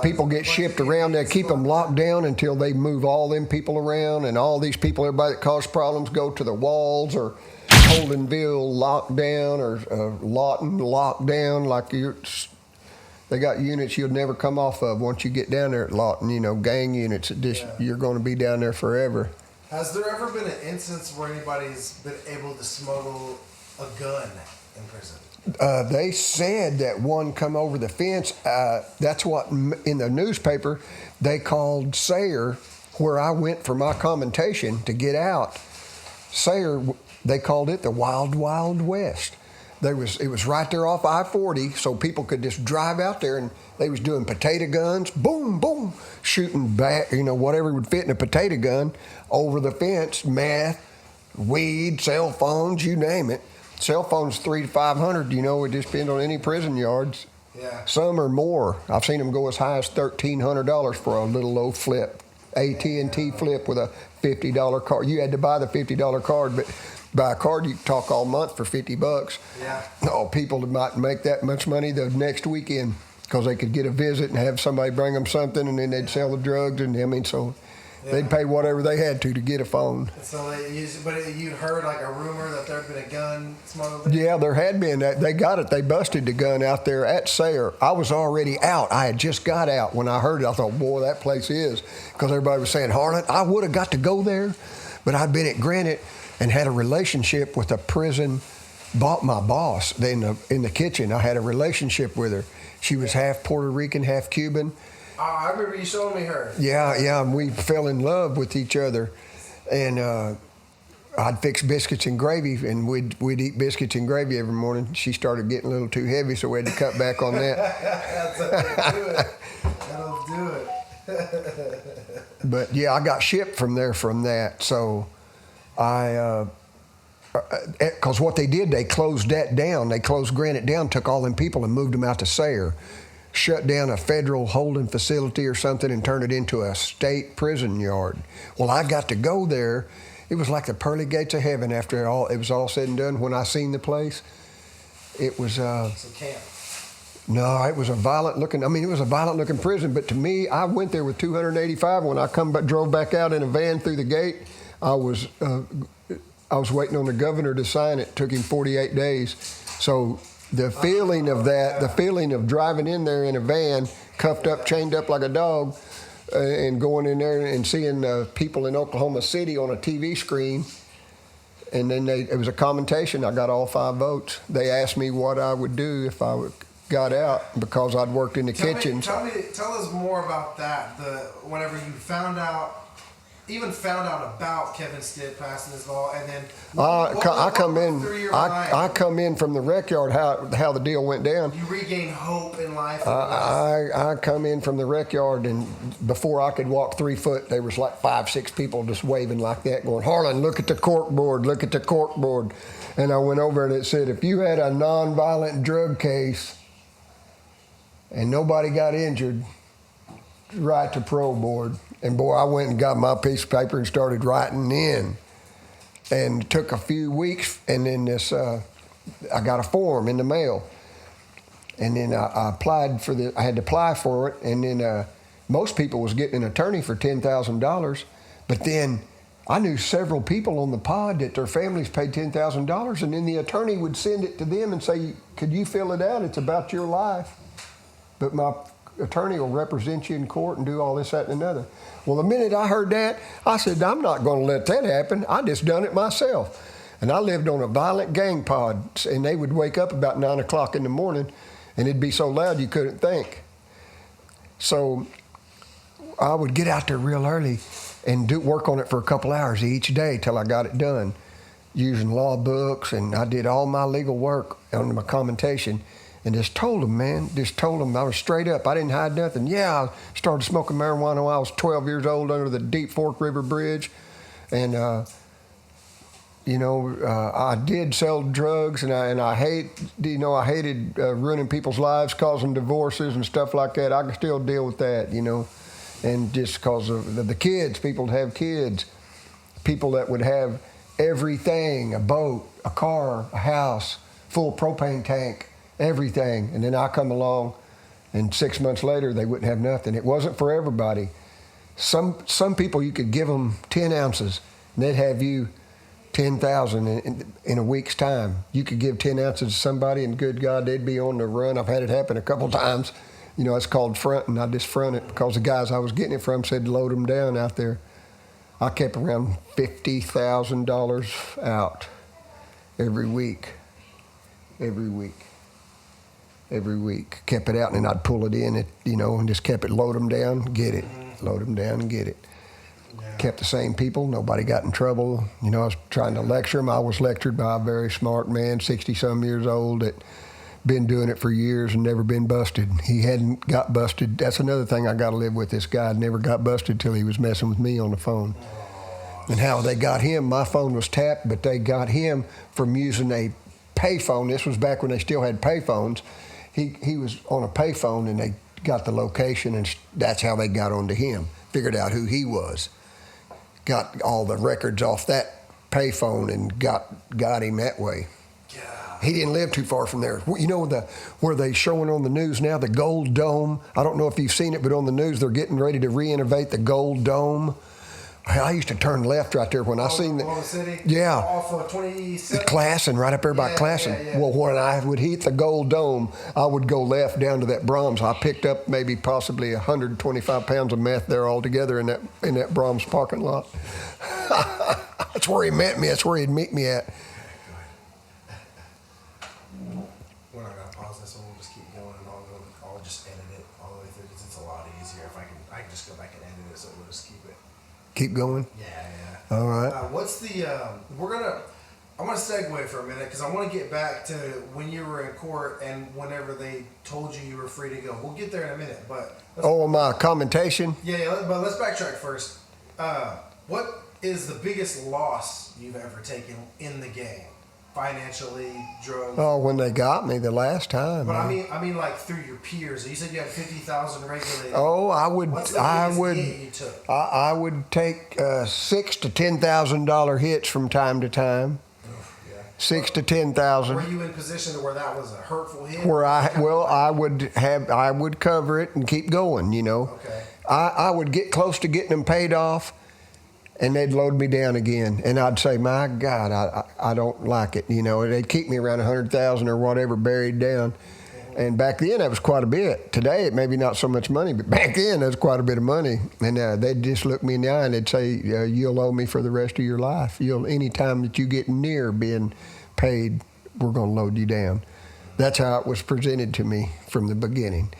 people get shipped around. They keep them locked down until they move all them people around, and all these people, everybody that cause problems, go to the walls or Holdenville locked down or Lawton locked down. Like they got units you'll never come off of once you get down there at Lawton. You know, gang units. You're going to be down there forever. Has there ever been an instance where anybody's been able to smuggle a gun in prison? They said that one come over the fence. That's what in the newspaper they called Sayre, where I went for my commentation to get out. Sayre, they called it the Wild Wild West. It was right there off I-40, so people could just drive out there, and they was doing potato guns, boom, boom, shooting back, whatever would fit in a potato gun over the fence, meth, weed, cell phones, you name it. Cell phones $300 to $500, it just depends on any prison yards. Yeah. Some are more. I've seen them go as high as $1,300 for a little old flip, AT&T flip with a $50 card. You had to buy the $50 card, but buy a card you could talk all month for $50. Yeah. Oh, people that might make that much money the next weekend because they could get a visit and have somebody bring them something, and then they'd sell the drugs, and so. Yeah. They'd pay whatever they had to get a phone. So but you'd heard like a rumor that there'd been a gun smuggled in? Yeah, there had been. They got it. They busted the gun out there at Sayre. I was already out. I had just got out when I heard it. I thought, boy, that place is. Because everybody was saying, Harlan, I would have got to go there, but I'd been at Granite and had a relationship with a prison. Bought my boss in the kitchen. I had a relationship with her. She was half Puerto Rican, half Cuban. I remember you showing me her. Yeah, and we fell in love with each other, and I'd fix biscuits and gravy, and we'd eat biscuits and gravy every morning. She started getting a little too heavy, so we had to cut back on that. That'll do it. But yeah, I got shipped from that. So because what they did, they closed that down. They closed Granite down, took all them people and moved them out to Sayre. Shut down a federal holding facility or something and turned it into a state prison yard. Well, I got to go there. It was like the pearly gates of heaven after it was all said and done. When I seen the place, it was... It's a camp. No, it was a violent looking prison. But to me, I went there with 285. When I drove back out in a van through the gate, I was waiting on the governor to sign it. It took him 48 days. So... The feeling of that, the feeling of driving in there in a van, cuffed up, chained up like a dog, and going in there and seeing people in Oklahoma City on a TV screen, and then it was a commentation. I got all 5 votes. They asked me what I would do if I got out because I'd worked in the kitchen. Tell us more about that. Whenever you found out about Kevin Stitt passing his law, and then I come in from the rec yard. How the deal went down. You regain hope in life. I come in from the rec yard, and before I could walk 3 foot, there was like 5, 6 people just waving like that, going, "Harlan, look at the cork board, look at the cork board." And I went over and it said, if you had a nonviolent drug case and nobody got injured, write to parole board. And boy, I went and got my piece of paper and started writing in. And it took a few weeks, and then I got a form in the mail. And then I applied I had to apply for it, and then most people was getting an attorney for $10,000. But then I knew several people on the pod that their families paid $10,000, and then the attorney would send it to them and say, could you fill it out? It's about your life. But my attorney will represent you in court and do all this, that, and another. Well, the minute I heard that, I said, I'm not going to let that happen. I just done it myself. And I lived on a violent gang pod, and they would wake up about 9 o'clock in the morning, and it'd be so loud you couldn't think. So I would get out there real early and work on it for a couple hours each day till I got it done, using law books, and I did all my legal work on my commentation. And just told them, I was straight up. I didn't hide nothing. Yeah, I started smoking marijuana when I was 12 years old under the Deep Fork River Bridge. And, I did sell drugs, and I hated ruining people's lives, causing divorces and stuff like that. I can still deal with that, And just because of the kids, people that have kids, people that would have everything, a boat, a car, a house, full propane tank, everything. And then I come along And 6 months later, they wouldn't have nothing. It wasn't for everybody. Some people, you could give them 10 ounces, and they'd have you 10,000 in a week's time. You could give 10 ounces to somebody, and good God, they'd be on the run. I've had it happen a couple times. You know, it's called fronting. I just front it because the guys I was getting it from said load them down out there. I kept around $50,000 out every week. Kept it out, and then I'd pull it in, and just kept it, load them down, get it. Load them down and get it. Yeah. Kept the same people. Nobody got in trouble. You know, I was trying to lecture them. I was lectured by a very smart man, 60-some years old, that been doing it for years and never been busted. He hadn't got busted. That's another thing I got to live with. This guy never got busted till he was messing with me on the phone. And how they got him, my phone was tapped, but they got him from using a payphone. This was back when they still had payphones. He was on a payphone, and they got the location, and that's how they got onto him. Figured out who he was. Got all the records off that payphone and got him that way. Yeah. He didn't live too far from there. You know where they showing on the news now, the Gold Dome? I don't know if you've seen it, but on the news they're getting ready to re-innovate the Gold Dome. I used to turn left right there when I seen the city. Yeah, off of 27. Classen, right up there by Classen. Yeah. Well, when I would hit the Gold Dome, I would go left down to that Brahms. I picked up maybe possibly 125 pounds of meth there altogether in that Brahms parking lot. That's where he met me. That's where he'd meet me at. We're not gonna pause this, and we'll just keep going, and I'll just edit it all the way through because it's a lot easier if I can just go back and edit it, so we'll just keep it. Keep going? Yeah. All right. What's the, I'm going to segue for a minute because I want to get back to when you were in court and whenever they told you were free to go. We'll get there in a minute, but. My commentation? Yeah, but let's backtrack first. What is the biggest loss you've ever taken in the game? Financially, drugs? Oh, when they got me the last time. But I mean, like through your peers. You said you had 50,000 regulated. Oh, What's the biggest hit you took? I would take $6,000 to $10,000 hits from time to time. Yeah. $6,000 to $10,000. Were you in position to where that was a hurtful hit? Where I would cover it and keep going. You know. Okay. I would get close to getting them paid off, and they'd load me down again, and I'd say, "My God, I don't like it." You know, they'd keep me around 100,000 or whatever buried down. And back then, that was quite a bit. Today, it may be not so much money, but back then, that was quite a bit of money. And they'd just look me in the eye and they'd say, "You'll owe me for the rest of your life. Any time that you get near being paid, we're going to load you down." That's how it was presented to me from the beginning.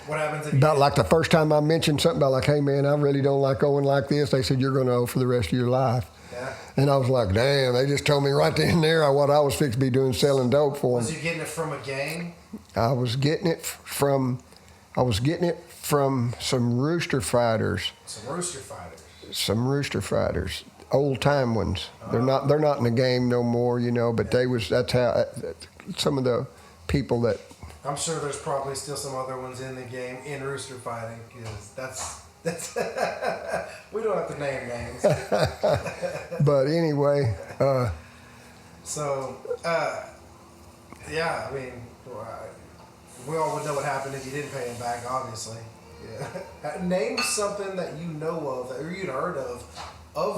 What happens if about like the first time I mentioned something about like, "Hey man, I really don't like owing like this," they said, "You're going to owe for the rest of your life." Yeah. And I was like, damn, they just told me right then and there what I was fixed to be doing, selling dope for them. Was you getting it from a gang? I was getting it from some rooster fighters. Some rooster fighters. Old time ones. They're not in the game no more, you know, but that's how some of the people that. I'm sure there's probably still some other ones in the game in rooster fighting because that's we don't have to name names. But anyway, yeah, I mean, we all would know what happened if you didn't pay him back, obviously. Yeah. Name something that you know of or you'd heard of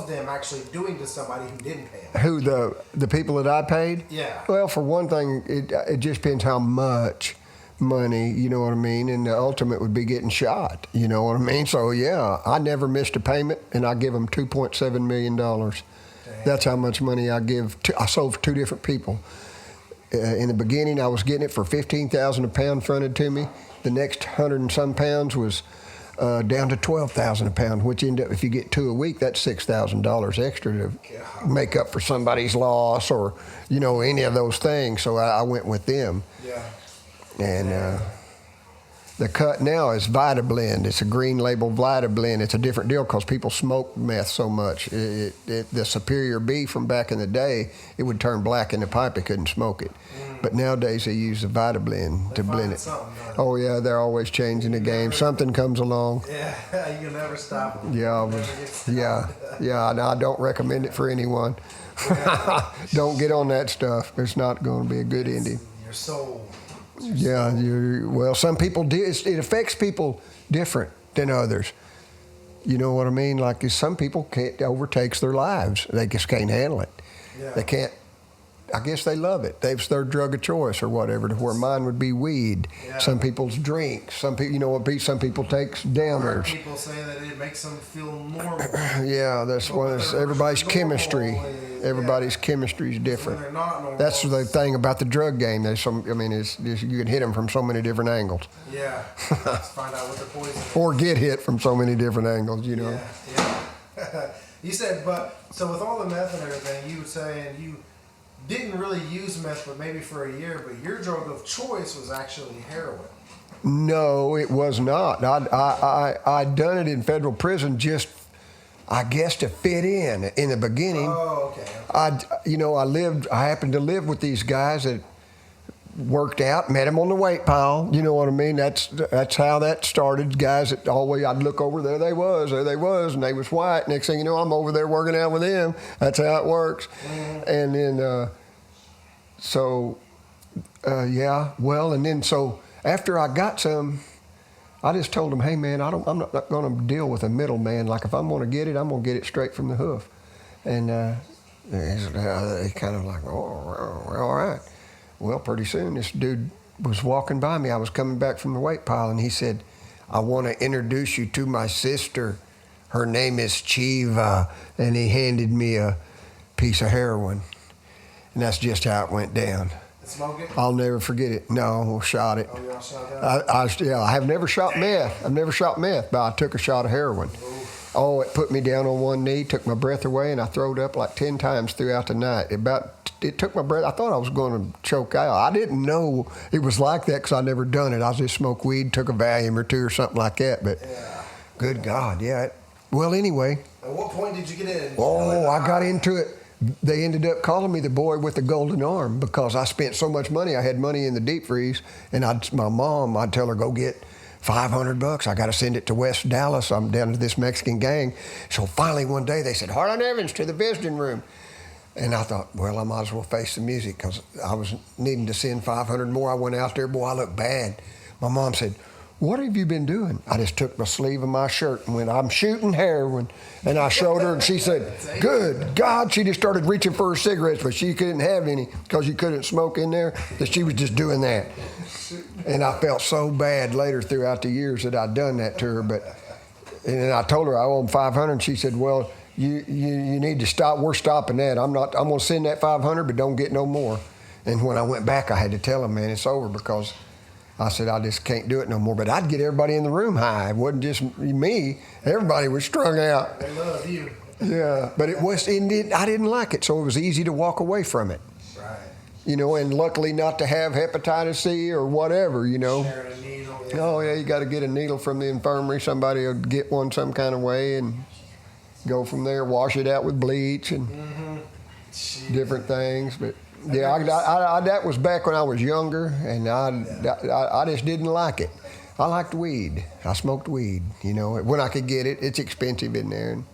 them actually doing to somebody who didn't pay them. Who, the people that I paid? Yeah. Well, for one thing, it just depends how much money, you know what I mean, and the ultimate would be getting shot, you know what I mean. So yeah, I never missed a payment, and I give them $2.7 million. Damn. That's how much money I give. I sold for two different people. In the beginning, I was getting it for $15,000 a pound fronted to me. The next 100 and some pounds was down to $12,000 a pound, which end up, if you get two a week, that's $6,000 extra to make up for somebody's loss or, you know, any of those things. So I went with them. Yeah. And the cut now is Vita Blend. It's a green label Vita Blend. It's a different deal because people smoke meth so much. The Superior B from back in the day, it would turn black in the pipe. They couldn't smoke it. But nowadays they use the Vita Blend to blend it. Oh yeah, they're always changing the game. Something comes along. Yeah, you can never stop them. Yeah, and I don't recommend it for anyone. Don't get on that stuff. It's not going to be a good ending. Your soul. Yeah, well, some people it affects people different than others. You know what I mean? Like some people can't overtakes their lives. They just can't handle it. Yeah. They can't. I guess they love it. It's their drug of choice or whatever. To where mine would be weed. Yeah. Some people's drink. Some people, you know what? Some people takes downers. People say that it makes them feel normal. Yeah, that's one. Everybody's chemistry. Everybody's chemistry is different. They're not normal. That's the thing about the drug game. There's some. I mean, it's you can hit them from so many different angles. Yeah. Let's find out what the poison is. Or get hit from so many different angles. You know. Yeah. You said, but so with all the meth and everything, you were saying you didn't really use meth, but maybe for a year. But your drug of choice was actually heroin. No, it was not. I'd done it in federal prison just, I guess, to fit in the beginning. Oh, okay. I happened to live with these guys that worked out, met them on the weight pile. You know what I mean? That's how that started. Guys that always, I'd look over, there they was, and they was white. Next thing you know, I'm over there working out with them. That's how it works. Mm-hmm. And then, and then so after I got some, I just told them, hey man, I'm not going to deal with a middleman. Like if I'm going to get it, I'm going to get it straight from the hoof. And they kind of like, oh, all right. Well, pretty soon this dude was walking by me. I was coming back from the weight pile, and he said, I want to introduce you to my sister. Her name is Chiva. And he handed me a piece of heroin. And that's just how it went down. Smoke it? I'll never forget it. No, shot it. Oh, y'all shot that? I have never shot meth. I've never shot meth, but I took a shot of heroin. Oof. Oh, it put me down on one knee, took my breath away, and I throwed up like 10 times throughout the night. It took my breath. I thought I was going to choke out. I didn't know it was like that because I never done it. I just smoked weed, took a Valium or two or something like that. But good God, yeah. Well, anyway. At what point did you get in? Oh, I got into it. They ended up calling me the boy with the golden arm because I spent so much money. I had money in the deep freeze, and my mom, I'd tell her, go get $500. I got to send it to West Dallas. I'm down to this Mexican gang. So finally one day they said, Harlem Evans to the visiting room. And I thought, well, I might as well face the music because I was needing to send 500 more. I went out there, boy, I looked bad. My mom said, what have you been doing? I just took my sleeve of my shirt and went, I'm shooting heroin. And I showed her, and she said, good God. She just started reaching for her cigarettes, but she couldn't have any because you couldn't smoke in there, that she was just doing that. And I felt so bad later throughout the years that I'd done that to her. And then I told her I owe them 500, and she said, well, you need to stop. We're stopping that. I'm going to send that 500, but don't get no more. And when I went back, I had to tell them, man, it's over because I said, I just can't do it no more. But I'd get everybody in the room high. It wasn't just me. Everybody was strung out. They love you. Yeah, but I didn't like it, so it was easy to walk away from it. Right. You know, and luckily not to have hepatitis C or whatever, you know. Sharing a needle. Yeah. Oh, yeah, you got to get a needle from the infirmary. Somebody will get one some kind of way and go from there, wash it out with bleach and different things. But yeah, that was back when I was younger, and I just didn't like it. I liked weed. I smoked weed, you know, when I could get it. It's expensive in there. And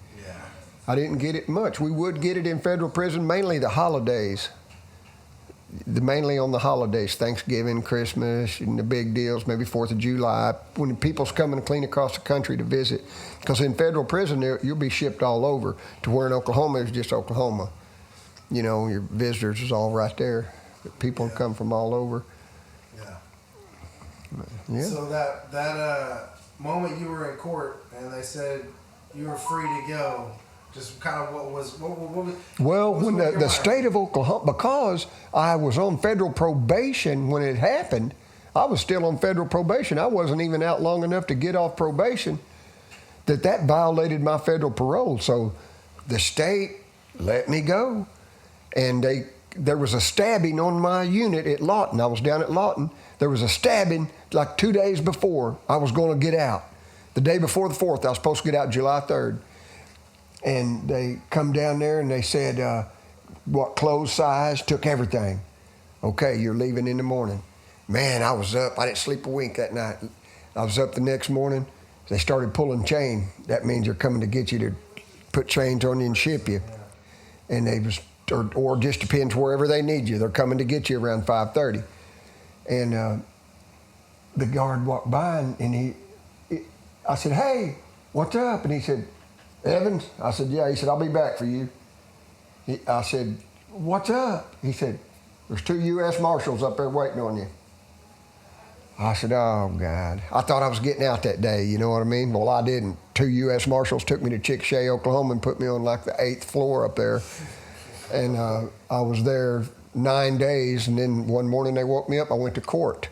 I didn't get it much. We would get it in federal prison, mainly the holidays. Mainly on the holidays, Thanksgiving, Christmas, and the big deals, maybe 4th of July, when people's coming clean across the country to visit. Because in federal prison, you'll be shipped all over, to where in Oklahoma, it's just Oklahoma. You know, your visitors is all right there. People come from all over. Yeah. So that moment you were in court and they said you were free to go, just kind of what was well, when the mind? state of Oklahoma, because I was on federal probation when it happened, I was still on federal probation. I wasn't even out long enough to get off probation. That violated my federal parole. So the state let me go, and there was a stabbing on my unit at Lawton. I was down at Lawton. There was a stabbing like 2 days before I was going to get out. The day before the 4th, I was supposed to get out July 3rd. And they come down there and they said, what clothes size, took everything. Okay, you're leaving in the morning. Man, I was up. I didn't sleep a wink that night. I was up the next morning. They started pulling chain. That means they're coming to get you to put chains on you and ship you. And they was, or just depends wherever they need you. They're coming to get you around 5:30. And the guard walked by and I said, "Hey, what's up?" And he said, "Evans?" I said, "Yeah." He said, "I'll be back for you." I said, "What's up?" He said, "There's 2 U.S. Marshals up there waiting on you." I said, "Oh, God." I thought I was getting out that day, you know what I mean? Well, I didn't. 2 U.S. Marshals took me to Chickasha, Oklahoma, and put me on like the 8th floor up there. And I was there 9 days, and then one morning they woke me up. I went to court,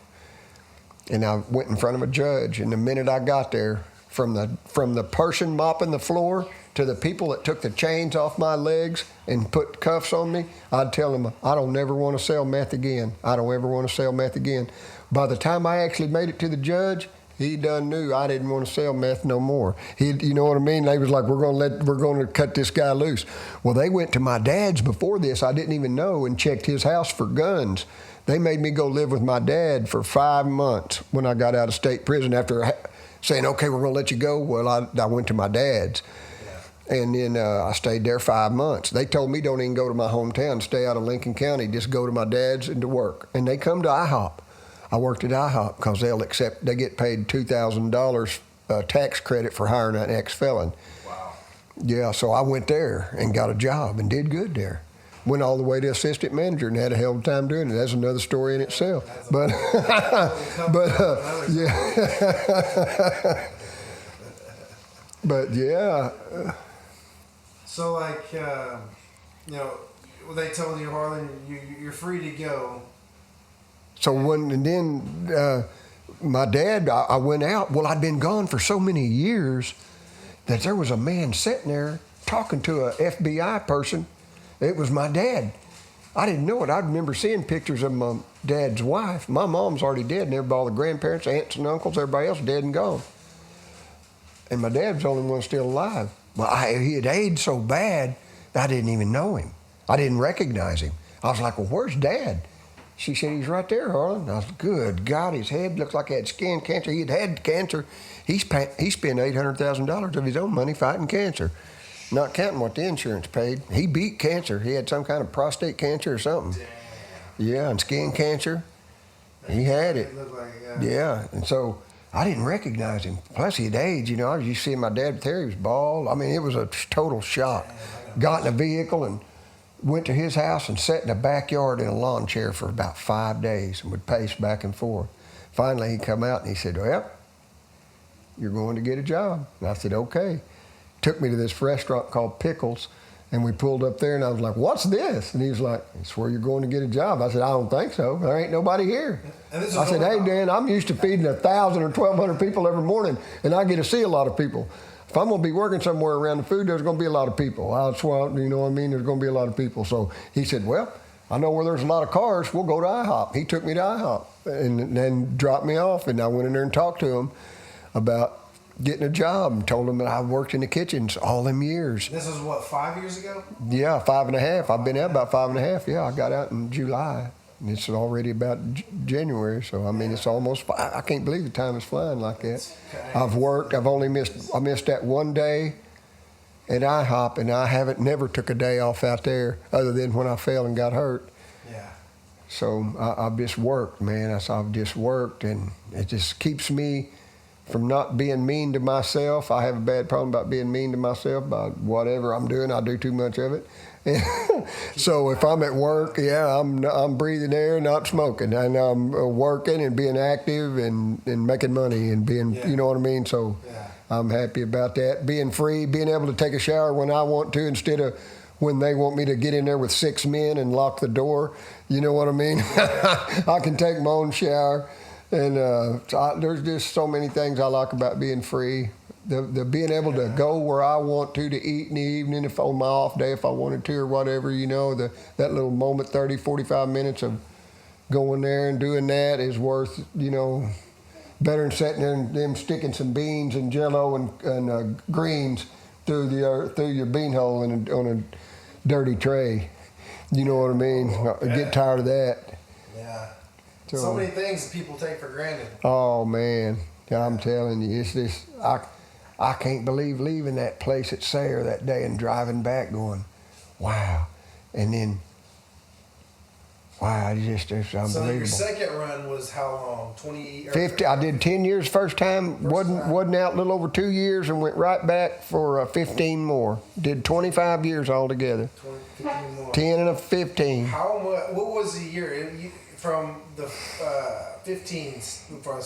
and I went in front of a judge. And the minute I got there, from the person mopping the floor to the people that took the chains off my legs and put cuffs on me, I'd tell them, "I don't ever want to sell meth again. I don't ever want to sell meth again." By the time I actually made it to the judge, he done knew I didn't want to sell meth no more. You know what I mean? They was like, we're going to cut this guy loose. Well, they went to my dad's before this. I didn't even know, and checked his house for guns. They made me go live with my dad for 5 months when I got out of state prison after saying, "Okay, we're going to let you go." Well, I went to my dad's. And then I stayed there 5 months. They told me don't even go to my hometown, stay out of Lincoln County, just go to my dad's and to work. And they come to IHOP. I worked at IHOP because they get paid $2,000 tax credit for hiring an ex-felon. Wow. Yeah, so I went there and got a job and did good there. Went all the way to assistant manager and had a hell of a time doing it. That's another story in itself. But, yeah. But yeah. So like, you know, they told you, Harlan, you're free to go. So my dad, I went out. Well, I'd been gone for so many years that there was a man sitting there talking to a FBI person. It was my dad. I didn't know it. I remember seeing pictures of my dad's wife. My mom's already dead, and everybody, all the grandparents, aunts and uncles, everybody else dead and gone. And my dad was the only one still alive. Well, he had aged so bad that I didn't even know him. I didn't recognize him. I was like, "Well, where's Dad?" She said, "He's right there, Harlan." I was like, "Good God, his head looked like he had skin cancer." He had cancer. He spent $800,000 of his own money fighting cancer, not counting what the insurance paid. He beat cancer. He had some kind of prostate cancer or something. Damn. Yeah, and skin cancer. He had it. Yeah, and so I didn't recognize him. Plus, he had aged. You know, I was used to seeing my dad with hair. He was bald. I mean, it was a total shock. Got in a vehicle and went to his house and sat in the backyard in a lawn chair for about 5 days and would pace back and forth. Finally, he come out and he said, "Well, you're going to get a job." And I said, "Okay." Took me to this restaurant called Pickles, and we pulled up there, and I was like, "What's this?" And he was like, "It's where you're going to get a job." I said, "I don't think so. There ain't nobody here." I said, "Hey, Dan, I'm used to feeding 1,000 or 1,200 people every morning, and I get to see a lot of people. If I'm going to be working somewhere around the food, there's going to be a lot of people. That's why, you know what I mean? There's going to be a lot of people." So he said, "Well, I know where there's a lot of cars. We'll go to IHOP." He took me to IHOP and then dropped me off, and I went in there and talked to him about getting a job and told him that I worked in the kitchens all them years. This was what, 5 years ago? Yeah, 5.5. I've been out about 5.5. Yeah, I got out in July. And it's already about January, so I mean, it's almost. I can't believe the time is flying like that. I've worked. I missed that one day at IHOP, and I never took a day off out there other than when I fell and got hurt. Yeah. So I've just worked, man. I've just worked, and it just keeps me from not being mean to myself. I have a bad problem about being mean to myself about whatever I'm doing. I do too much of it. So if I'm at work, yeah, I'm breathing air, not smoking, and I'm working and being active and making money and being, you know what I mean? So I'm happy about that. Being free, being able to take a shower when I want to instead of when they want me to get in there with 6 men and lock the door. You know what I mean? I can take my own shower. And there's just so many things I like about being free. The being able to go where I want to eat in the evening, if on my off day, if I wanted to or whatever, you know, that little moment, 30, 45 minutes of going there and doing that is worth, you know, better than sitting there and them sticking some beans and Jello and greens through your bean hole on a dirty tray. You know what I mean? I get tired of that. Yeah. So many things people take for granted. Oh man, I'm telling you, it's just I can't believe leaving that place at Sayre that day and driving back, going, wow. And then Wow, it's unbelievable. So your second run was how long? 20? 50. I did 10 years first time. Wasn't out a little over 2 years and went right back for 15 more. Did 25 years altogether. 15 more. 10 and a 15. How much? What was the year from the 15s? From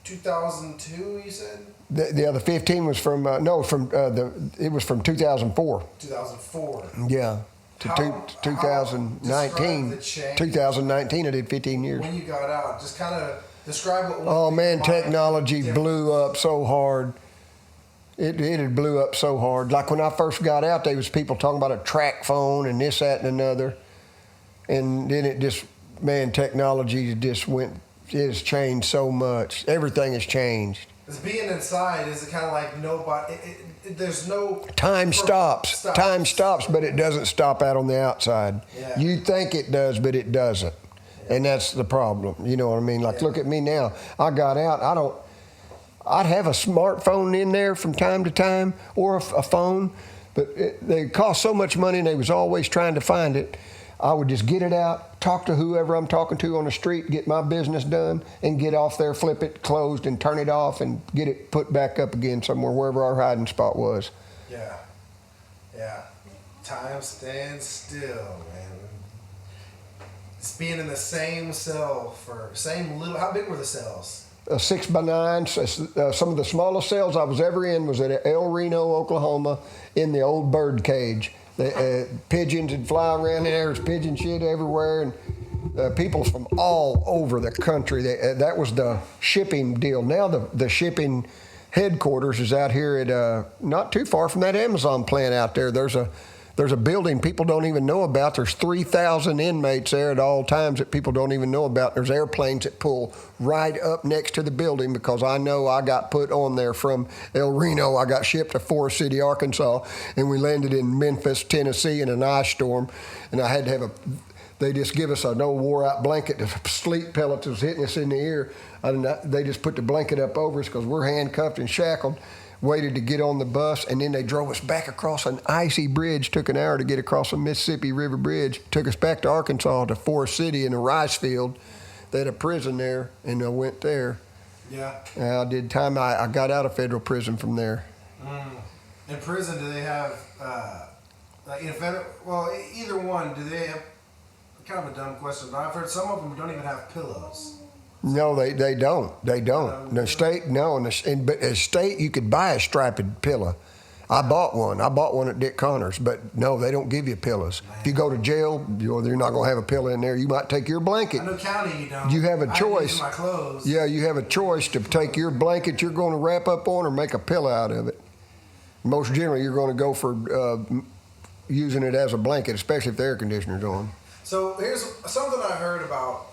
2002, you said? The 15 was from it was from 2004. 2004. Yeah. To 2019. 2019, I did 15 years. When you got out, just kind of describe what. Oh man, technology blew up so hard. It had blew up so hard. Like when I first got out, there was people talking about a track phone and this, that, and another. And then it just, man, technology just went. It has changed so much. Everything has changed. Because being inside is kind of like nobody. There's no time stops. Time stops, but it doesn't stop out on the outside. Yeah. You think it does, but it doesn't, and that's the problem. You know what I mean? Like, look at me now. I got out. I'd have a smartphone in there from time to time, or a phone, but they cost so much money, and they was always trying to find it. I would just get it out, talk to whoever I'm talking to on the street, get my business done, and get off there, flip it closed, and turn it off, and get it put back up again somewhere, wherever our hiding spot was. Yeah. Yeah. Time stands still, man. It's being in the same cell how big were the cells? 6 by 9. Some of the smallest cells I was ever in was at El Reno, Oklahoma, in the old bird cage. Pigeons would fly around in there. There was pigeon shit everywhere, and people from all over the country. That was the shipping deal. Now the shipping headquarters is out here at not too far from that Amazon plant out there. There's a building people don't even know about. There's 3,000 inmates there at all times that people don't even know about. There's airplanes that pull right up next to the building because I know I got put on there from El Reno. I got shipped to Forest City, Arkansas, and we landed in Memphis, Tennessee in an ice storm. And I had to they just give us an old wore-out blanket. The sleep pellets was hitting us in the ear. They just put the blanket up over us because we're handcuffed and shackled. Waited to get on the bus, and then they drove us back across an icy bridge. Took an hour to get across the Mississippi River Bridge. Took us back to Arkansas, to Forest City in a rice field. They had a prison there, and I went there. Yeah. I did time. I got out of federal prison from there. In prison, do they have, like in federal, well, either one, do they have, kind of a dumb question, but I've heard some of them don't even have pillows. No, they don't. They don't. The state, no. But as state, you could buy a striped pillow. I bought one. I bought one at Dick Connor's, but no, they don't give you pillows. Man. If you go to jail, you're not going to have a pillow in there. You might take your blanket. I know county you don't. You have a choice. I use my clothes. Yeah, you have a choice to take your blanket you're going to wrap up on or make a pillow out of it. Most generally, you're going to go for using it as a blanket, especially if the air conditioner's on. So here's something I heard about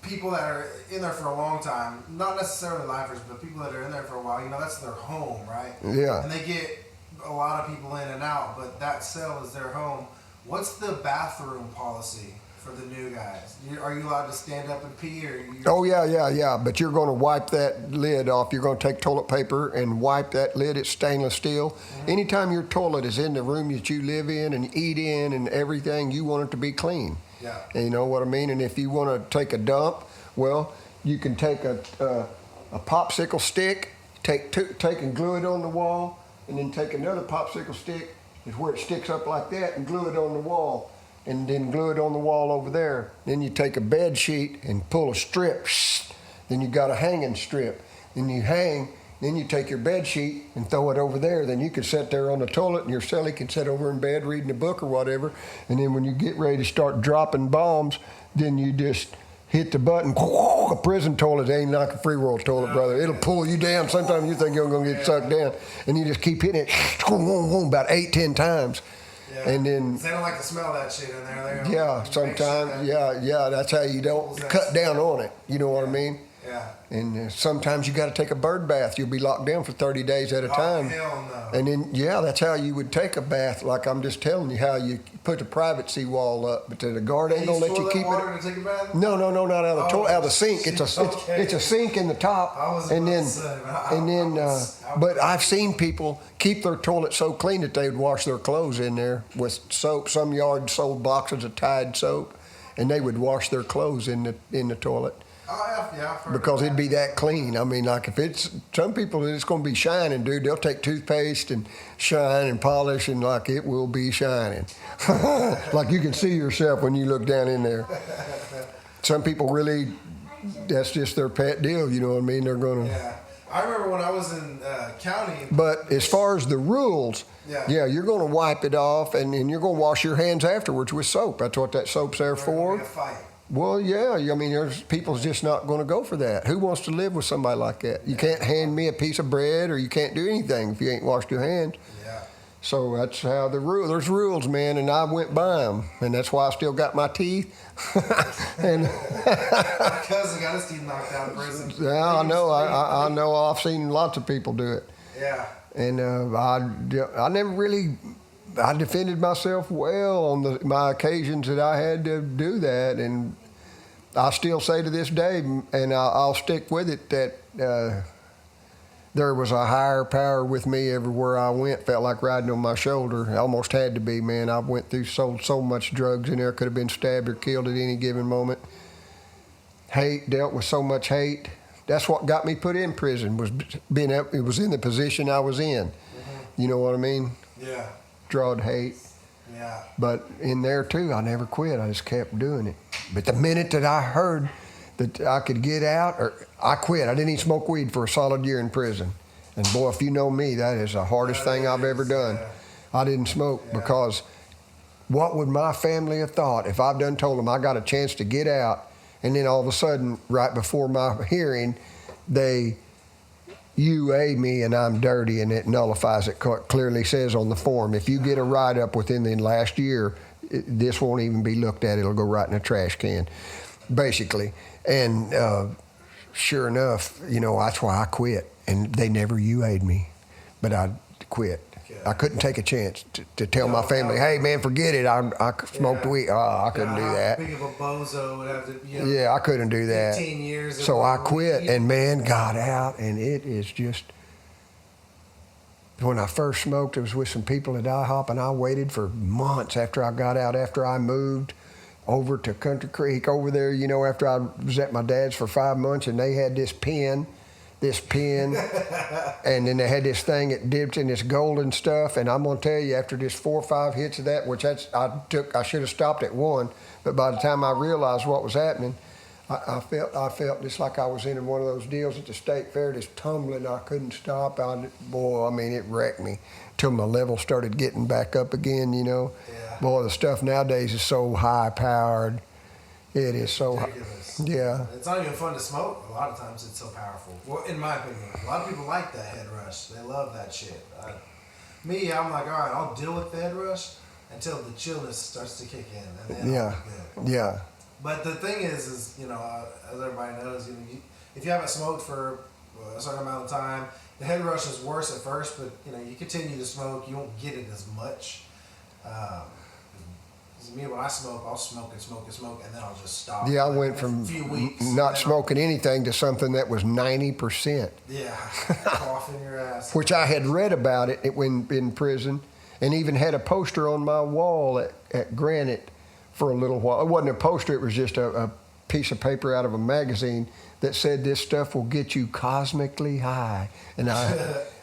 people that are in there for a long time, not necessarily lifers, but people that are in there for a while, that's their home, right? Yeah. And they get a lot of people in and out, but that cell is their home. What's the bathroom policy for the new guys? Are you allowed to stand up and pee? Oh, yeah. But you're going to wipe that lid off. You're going to take toilet paper and wipe that lid. It's stainless steel. Mm-hmm. Anytime your toilet is in the room that you live in and eat in and everything, you want it to be clean. Yeah. And you know what I mean? And if you want to take a dump, well, you can take a popsicle stick, take and glue it on the wall, and then take another popsicle stick, is where it sticks up like that, and glue it on the wall, and then glue it on the wall over there. Then you take a bed sheet and pull a strip. Then you got a hanging strip. Then you hang. Then you take your bed sheet and throw it over there. Then you can sit there on the toilet, and your cellie can sit over in bed reading a book or whatever. And then when you get ready to start dropping bombs, then you just hit the button. A prison toilet ain't like a free world toilet, brother. It'll pull you down. Sometimes you think you're going to get sucked down, and you just keep hitting it about 8-10 times. Yeah. And then they don't like to smell that shit in there. Yeah, sometimes. Yeah. That's how you don't cut down on it. You know what I mean? Yeah. And sometimes you got to take a bird bath. You'll be locked down for 30 days at a time. Hell no. And then, yeah, that's how you would take a bath. Like I'm just telling you how you put the privacy wall up, but the guard ain't gonna let you keep water it. to take a bath? No, not out of the toilet, out of the sink. It's a sink in the top, but I've seen people keep their toilet so clean that they would wash their clothes in there with soap. Some yards sold boxes of Tide soap, and they would wash their clothes in the toilet. Oh, yeah, I've heard Because of it'd be that clean. I mean, like if it's some people, it's going to be shining, dude. They'll take toothpaste and shine and polish, and like it will be shining. Like you can see yourself when you look down in there. Some people really, that's just their pet deal. You know what I mean? They're going to. Yeah, I remember when I was in county. But as far as the rules, yeah, you're going to wipe it off, and you're going to wash your hands afterwards with soap. That's what that soap's there for. Well, yeah. I mean, there's people's just not going to go for that. Who wants to live with somebody like that? You can't hand me a piece of bread, or you can't do anything if you ain't washed your hands. Yeah. So that's how there's rules, man, and I went by them, and that's why I still got my teeth. And my cousin got his teeth knocked out in prison. Yeah, I know. I know. I've seen lots of people do it. Yeah. And I never really. I defended myself well on my occasions that I had to do that, and I still say to this day, and I'll stick with it, that there was a higher power with me everywhere I went. Felt like riding on my shoulder. It almost had to be, man. I went through so much drugs in there. Could have been stabbed or killed at any given moment. Hate, dealt with so much hate. That's what got me put in prison. It was in the position I was in. Mm-hmm. You know what I mean? Yeah. Drawed hate. Yeah. But in there too, I never quit. I just kept doing it. But the minute that I heard that I could get out, or I quit. I didn't even smoke weed for a solid year in prison. And boy, if you know me, that is the hardest thing I've ever done. I didn't smoke because what would my family have thought if I've done told them I got a chance to get out, and then all of a sudden, right before my hearing, they UA me and I'm dirty, and it nullifies it. Clearly says on the form, if you get a write-up within the last year, this won't even be looked at. It'll go right in a trash can, basically. And sure enough, that's why I quit. And they never UA'd me, but I quit. I couldn't take a chance to tell my family, hey, man, forget it. I smoked weed. Oh, I couldn't do that. How big of a bozo would have to, Yeah, I couldn't do that. 15 years. So I quit, and man, got out, and it is just, when I first smoked, it was with some people at IHOP, and I waited for months after I got out, after I moved over to Country Creek over there, after I was at my dad's for 5 months, and they had this pen, and then they had this thing that dipped in this golden stuff, and I'm gonna tell you, after just 4 or 5 hits of that, which I should have stopped at one, but by the time I realized what was happening, I felt just like I was in one of those deals at the state fair, just tumbling. I couldn't stop. It wrecked me till my level started getting back up again. Yeah. Boy, the stuff nowadays is so high powered. It is so ridiculous. Yeah. It's not even fun to smoke. A lot of times it's so powerful. Well, in my opinion, a lot of people like that head rush. They love that shit. I'm like, all right, I'll deal with the head rush until the chillness starts to kick in, and then I'll be good. Yeah. But the thing is as everybody knows, if you haven't smoked for a certain amount of time, the head rush is worse at first, but you continue to smoke, you won't get it as much. Me, when I smoke, I'll smoke, and then I'll just stop. Yeah, I went from not smoking anything to something that was 90%. Yeah, coughing your ass. Which I had read about it when in prison, and even had a poster on my wall at Granite for a little while. It wasn't a poster; it was just a piece of paper out of a magazine that said this stuff will get you cosmically high, and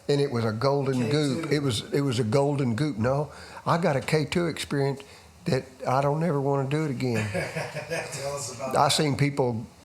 it was a golden goop. It was a golden goop. No, I got a K2 experience that I don't ever want to do it again. Tell us about I seen people